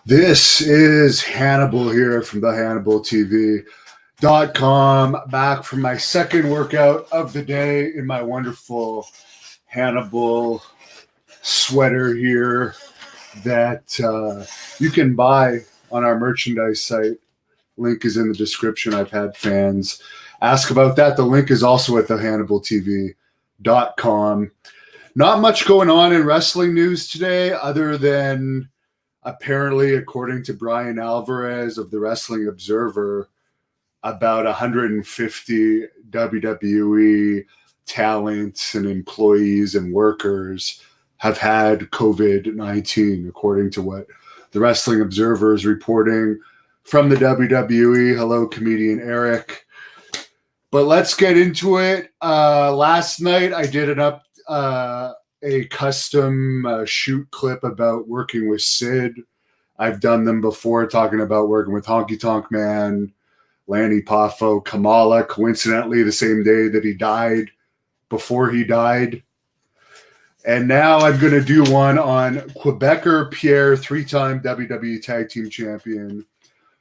This is Hannibal here from the HannibalTV.com, back from my second workout of the day in my wonderful Hannibal sweater here that you can buy on our merchandise site. Link is in the description. I've had fans ask about that. The link is also at the HannibalTV.com. Not much going on in wrestling news today other than apparently, according to Brian Alvarez of the Wrestling Observer, about 150 WWE talents and employees and workers have had COVID-19, according to what the Wrestling Observer is reporting from the WWE. Hello, comedian Eric. But let's get into it. Last night, I did a custom shoot clip about working with Sid. I've done them before, talking about working with Honky Tonk Man, Lanny Poffo, Kamala, coincidentally the same day that he died, before he died. And now I'm going to do one on Quebecer Pierre, three-time WWE Tag Team Champion,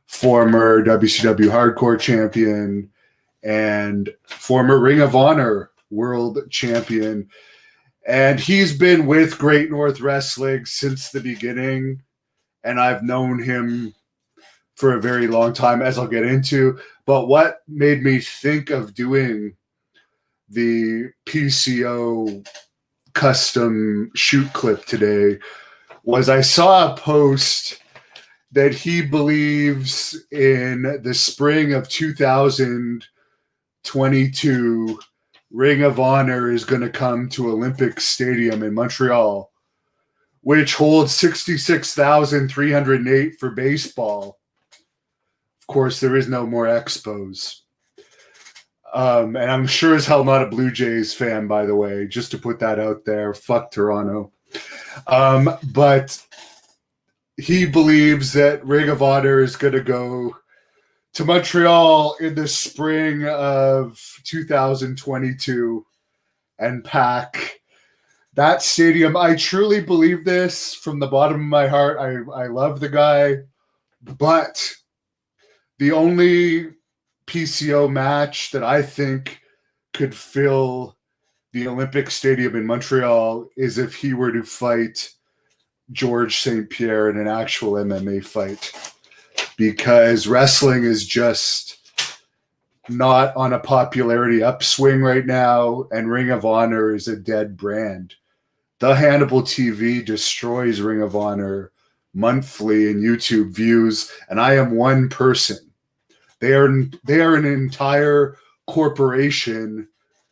former WCW Hardcore Champion, and former Ring of Honor World Champion. And he's been with Great North Wrestling since the beginning, and I've known him for a very long time, as I'll get into. But what made me think of doing the PCO custom shoot clip today was I saw a post that he believes in the spring of 2022 Ring of Honor is going to come to Olympic Stadium in Montreal, which holds 66,308 for baseball. Of course, there is no more Expos. And I'm sure as hell not a Blue Jays fan, by the way, just to put that out there. Fuck Toronto. But he believes that Ring of Honor is going to go to Montreal in the spring of 2022 and pack that stadium. I truly believe this from the bottom of my heart. I love the guy, but the only PCO match that I think could fill the Olympic Stadium in Montreal is if he were to fight George St. Pierre in an actual MMA fight. Because wrestling is just not on a popularity upswing right now, and Ring of Honor is a dead brand. The Hannibal TV destroys Ring of Honor monthly in YouTube views, and I am one person. They are an entire corporation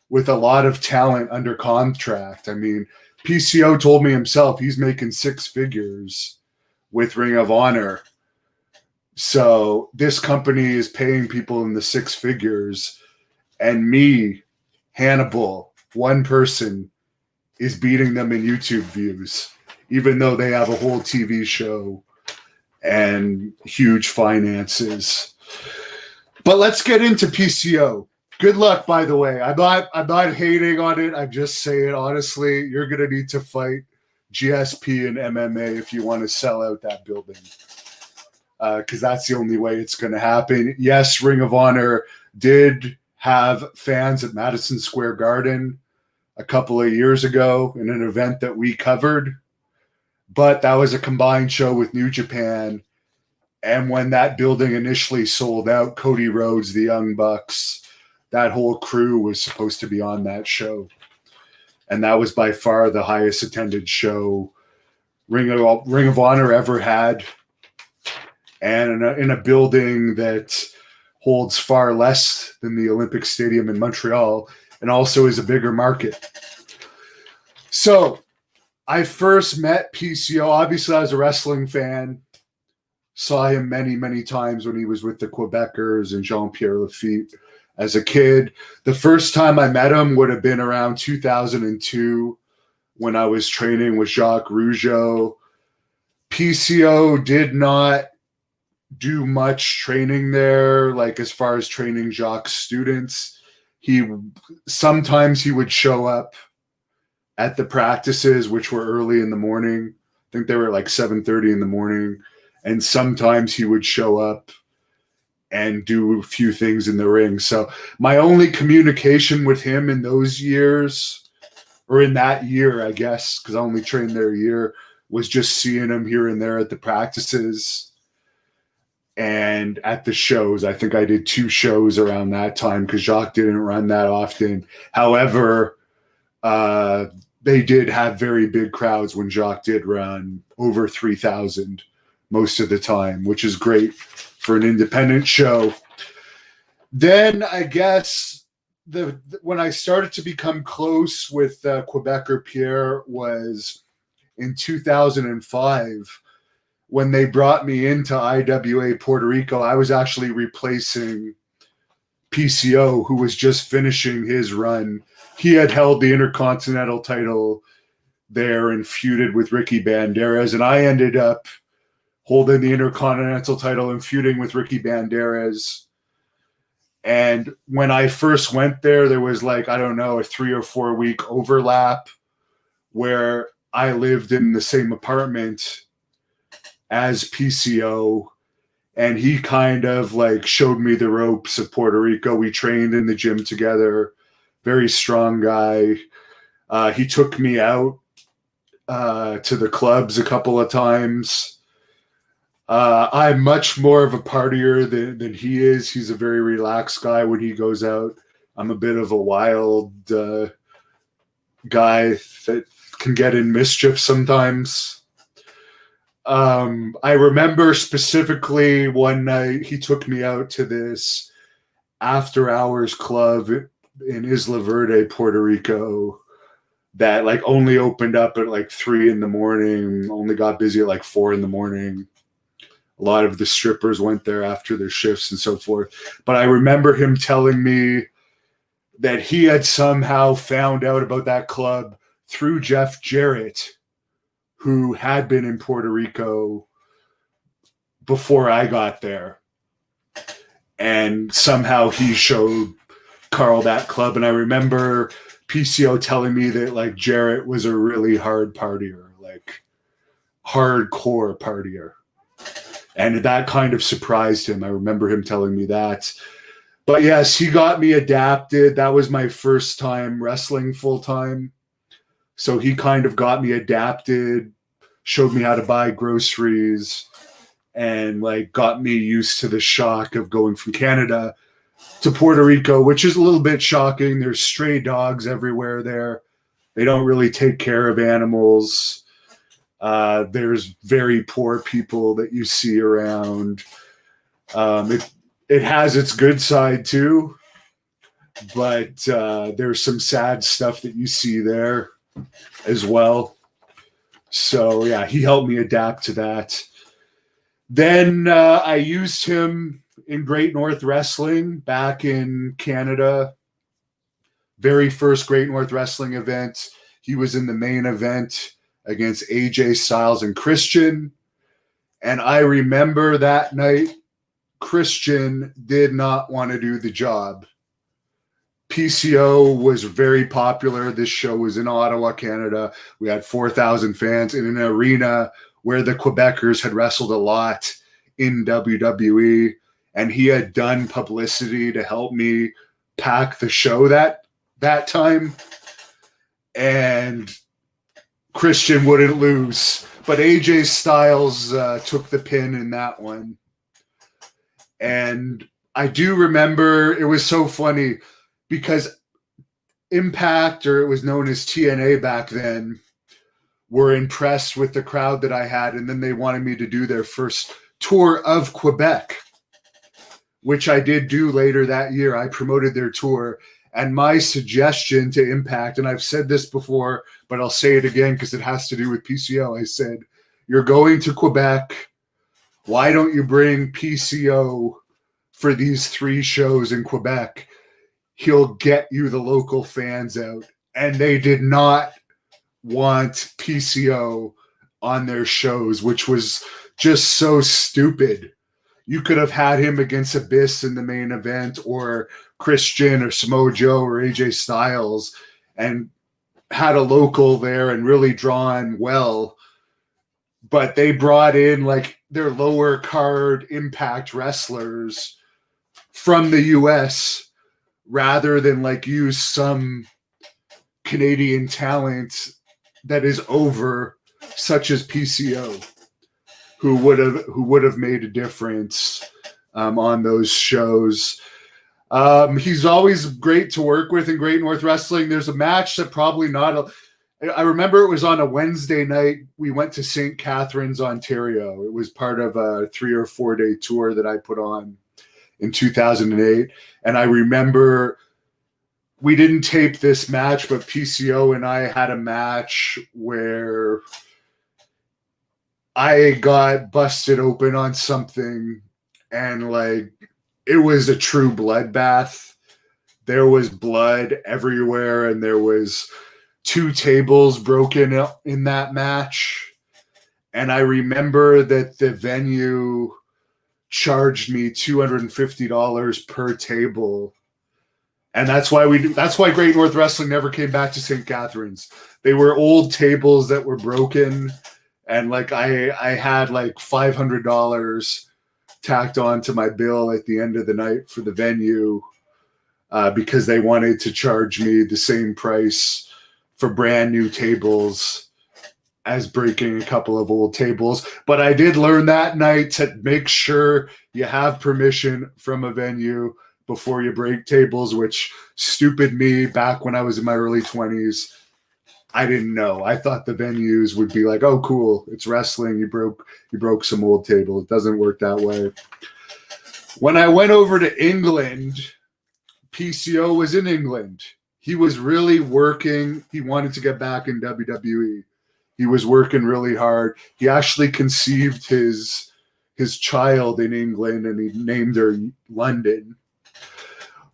with a lot of talent under contract. I mean, PCO told me himself he's making six figures with Ring of Honor. So this company is paying people in the six figures, and me, Hannibal, one person, is beating them in YouTube views, even though they have a whole TV show and huge finances. But let's get into PCO. Good luck, by the way. I'm not hating on it. I'm just saying, honestly, you're going to need to fight GSP and MMA if you want to sell out that building. Because that's the only way it's going to happen. Yes, Ring of Honor did have fans at Madison Square Garden a couple of years ago in an event that we covered, but that was a combined show with New Japan. And when that building initially sold out, Cody Rhodes, the Young Bucks, that whole crew was supposed to be on that show. And that was by far the highest attended show Ring of Honor ever had. And in a building that holds far less than the Olympic Stadium in Montreal, and also is a bigger market. So I first met PCO. Obviously, I was a wrestling fan. Saw him many, many times when he was with the Quebecers and Jean-Pierre Lafitte as a kid. The first time I met him would have been around 2002 when I was training with Jacques Rougeau. PCO did not do much training there, like as far as training Jacques' students. Sometimes he would show up at the practices, which were early in the morning. I think they were like 7:30 in the morning. and sometimes he would show up and do a few things in the ring. So my only communication with him in those years, or in that year, I guess, because I only trained there a year, was just seeing him here and there at the practices and at the shows. I think I did 2 shows around that time because Jacques didn't run that often. However, they did have very big crowds when Jacques did run, over 3,000 most of the time, which is great for an independent show. Then I guess when I started to become close with Quebecer Pierre was in 2005 when they brought me into IWA Puerto Rico. I was actually replacing PCO, who was just finishing his run. He had held the Intercontinental title there and feuded with Ricky Banderas, and I ended up holding the Intercontinental title and feuding with Ricky Banderas. And when I first went there, there was like, I don't know, a 3 or 4 week overlap where I lived in the same apartment as PCO, and he kind of like showed me the ropes of Puerto Rico. We trained in the gym together. Very strong guy. He took me out to the clubs a couple of times. I'm much more of a partier than he is. He's a very relaxed guy when he goes out. I'm a bit of a wild guy that can get in mischief sometimes. I remember specifically one night he took me out to this after hours club in Isla Verde, Puerto Rico, that like only opened up at like 3 a.m, only got busy at like 4 a.m. A lot of the strippers went there after their shifts and so forth. But I remember him telling me that he had somehow found out about that club through Jeff Jarrett, who had been in Puerto Rico before I got there. And somehow he showed Carl that club. And I remember PCO telling me that like Jarrett was a really hard partier, like hardcore partier. And that kind of surprised him. I remember him telling me that. But yes, he got me adapted. That was my first time wrestling full time. So he kind of got me adapted, showed me how to buy groceries, and like got me used to the shock of going from Canada to Puerto Rico, which is a little bit shocking. There's stray dogs everywhere there. They don't really take care of animals. There's very poor people that you see around. It has its good side too, but there's some sad stuff that you see there as well. So yeah, he helped me adapt to that. Then I used him in Great North Wrestling back in Canada. Very first Great North Wrestling event. He was in the main event against AJ Styles and Christian. And I remember that night, Christian did not want to do the job. PCO was very popular. This show was in Ottawa, Canada. We had 4,000 fans in an arena where the Quebecers had wrestled a lot in WWE. And he had done publicity to help me pack the show that time. And Christian wouldn't lose, but AJ Styles took the pin in that one. And I do remember it was so funny because Impact, or it was known as TNA back then, were impressed with the crowd that I had, and then they wanted me to do their first tour of Quebec, which I did do later that year. I promoted their tour. And my suggestion to Impact, and I've said this before, but I'll say it again because it has to do with PCO. I said, you're going to Quebec. Why don't you bring PCO for these 3 shows in Quebec? He'll get you the local fans out. And they did not want PCO on their shows, which was just so stupid. You could have had him against Abyss in the main event, or Christian or Samoa Joe or AJ Styles, and had a local there and really drawn well. but they brought in like their lower card Impact wrestlers from the US rather than like use some Canadian talent that is over, such as PCO, who would have made a difference on those shows. He's always great to work with in Great North Wrestling. There's a match that probably not. I remember it was on a Wednesday night. We went to St. Catharines, Ontario. It was part of a 3 or 4 day tour that I put on in 2008. And I remember we didn't tape this match, but PCO and I had a match where I got busted open on something, and like it was a true bloodbath. There was blood everywhere, and there was 2 tables broken in that match. And I remember that the venue charged me $250 per table. And that's why Great North Wrestling never came back to St. Catharines. They were old tables that were broken. And like I had like $500 tacked on to my bill at the end of the night for the venue because they wanted to charge me the same price for brand new tables as breaking a couple of old tables. But I did learn that night to make sure you have permission from a venue before you break tables, which stupid me back when I was in my early 20s. I didn't know. I thought the venues would be like, oh, cool, it's wrestling. You broke some old table. It doesn't work that way. When I went over to England, PCO was in England. He was really working. He wanted to get back in WWE. He was working really hard. He actually conceived his child in England, and he named her London.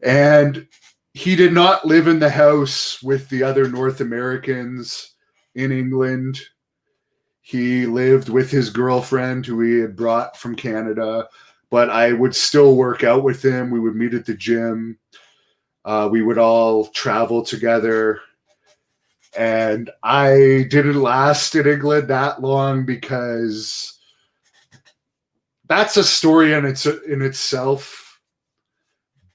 And he did not live in the house with the other North Americans in England. He lived with his girlfriend, who he had brought from Canada. But I would still work out with him. We would meet at the gym. We would all travel together. And I didn't last in England that long because that's a story in itself.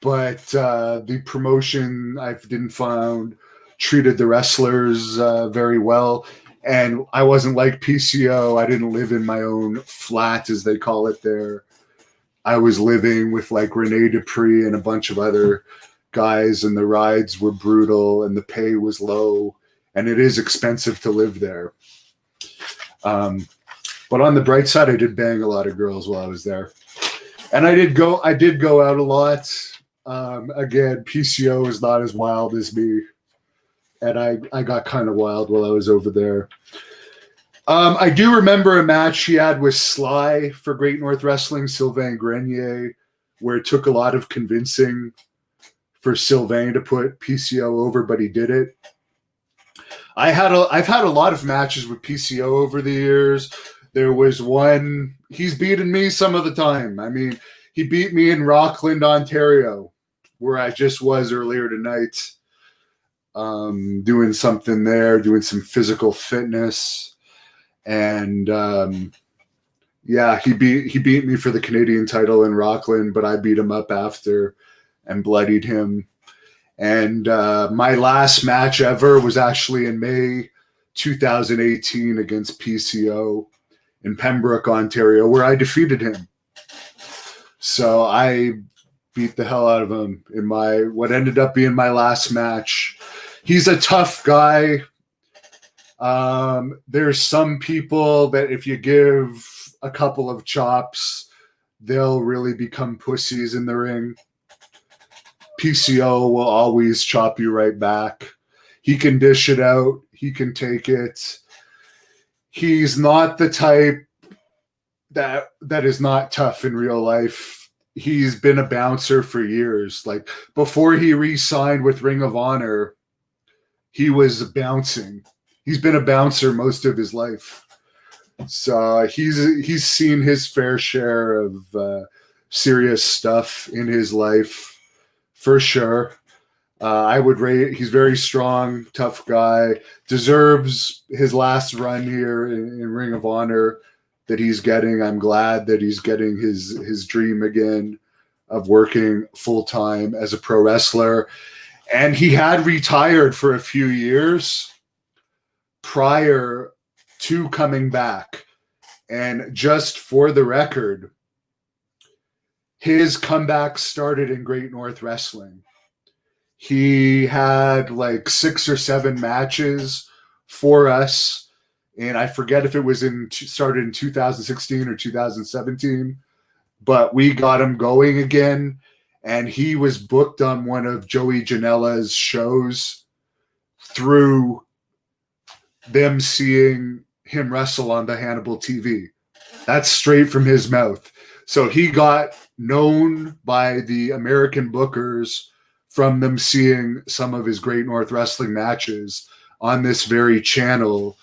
But the promotion I didn't find treated the wrestlers very well. And I wasn't like PCO. I didn't live in my own flat, as they call it there. I was living with like Rene Dupree and a bunch of other guys, and the rides were brutal and the pay was low. And it is expensive to live there. But on the bright side, I did bang a lot of girls while I was there. And I did go out a lot. Again, PCO is not as wild as me. And I got kind of wild while I was over there. I do remember a match he had with Sly for Great North Wrestling, Sylvain Grenier, where it took a lot of convincing for Sylvain to put PCO over, but he did it. I've had a lot of matches with PCO over the years. There was one, he's beaten me some of the time. I mean, he beat me in Rockland, Ontario, where I just was earlier tonight, doing something there, doing some physical fitness. And yeah, he beat me for the Canadian title in Rockland, but I beat him up after and bloodied him. And my last match ever was actually in May 2018 against PCO in Pembroke, Ontario, where I defeated him. So I beat the hell out of him in what ended up being my last match. He's a tough guy. There's some people that if you give a couple of chops, they'll really become pussies in the ring. PCO will always chop you right back. He can dish it out. He can take it. He's not the type that is not tough in real life. He's been a bouncer for years. Like before he re-signed with Ring of Honor, he was bouncing. He's been a bouncer most of his life. So he's seen his fair share of serious stuff in his life, for sure. I would rate. He's very strong, tough guy. Deserves his last run here in Ring of Honor that he's getting. I'm glad that he's getting his dream again of working full time as a pro wrestler. And he had retired for a few years prior to coming back. And just for the record, his comeback started in Great North Wrestling. He had like 6 or 7 matches for us, and I forget if it was started in 2016 or 2017, but we got him going again, and he was booked on one of Joey Janela's shows through them seeing him wrestle on the Hannibal TV. That's straight from his mouth. So he got known by the American bookers from them seeing some of his Great North Wrestling matches on this very channel.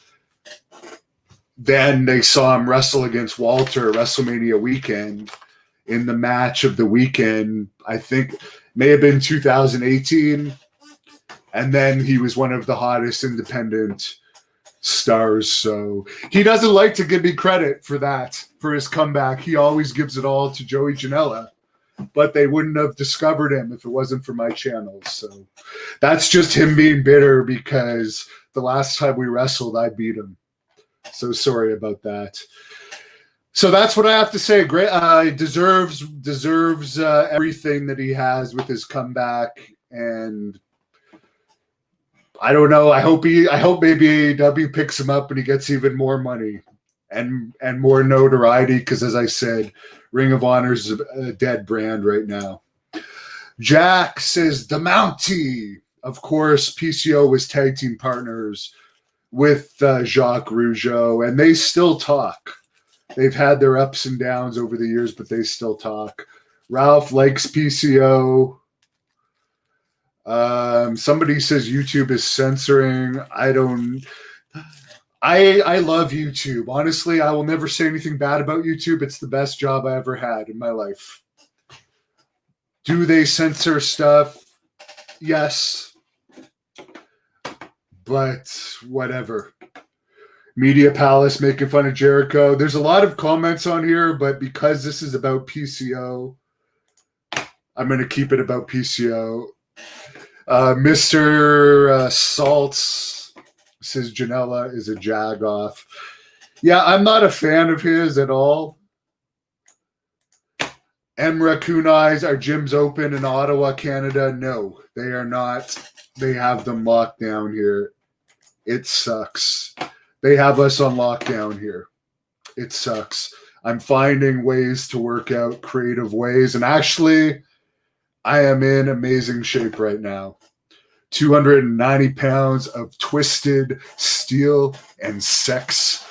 Then they saw him wrestle against Walter WrestleMania weekend in the match of the weekend. I think may have been 2018. And then he was one of the hottest independent stars. So he doesn't like to give me credit for that, for his comeback. He always gives it all to Joey Janela. But they wouldn't have discovered him if it wasn't for my channel. So that's just him being bitter because the last time we wrestled, I beat him. So sorry about that. So that's what I have to say. Great, deserves everything that he has with his comeback, and I don't know. I hope maybe AEW picks him up and he gets even more money and more notoriety because, as I said, Ring of Honor is a dead brand right now. Jack says the Mountie. Of course, PCO was tag team partners with Jacques Rougeau, and they still talk. They've had their ups and downs over the years, but they still talk. Ralph likes PCO. Somebody says YouTube is censoring. I love YouTube. Honestly, I will never say anything bad about YouTube. It's the best job I ever had in my life. Do they censor stuff? Yes. But whatever. Media Palace making fun of Jericho. There's a lot of comments on here, but because this is about PCO, I'm going to keep it about PCO. Mr. Saltz says Janela is a jagoff. Yeah, I'm not a fan of his at all. Emra Kunais, are gyms open in Ottawa, Canada? No, they are not. They have them locked down here. It sucks. They have us on lockdown here. It sucks. I'm finding ways to work out, creative ways. And actually, I am in amazing shape right now. 290 pounds of twisted steel and sex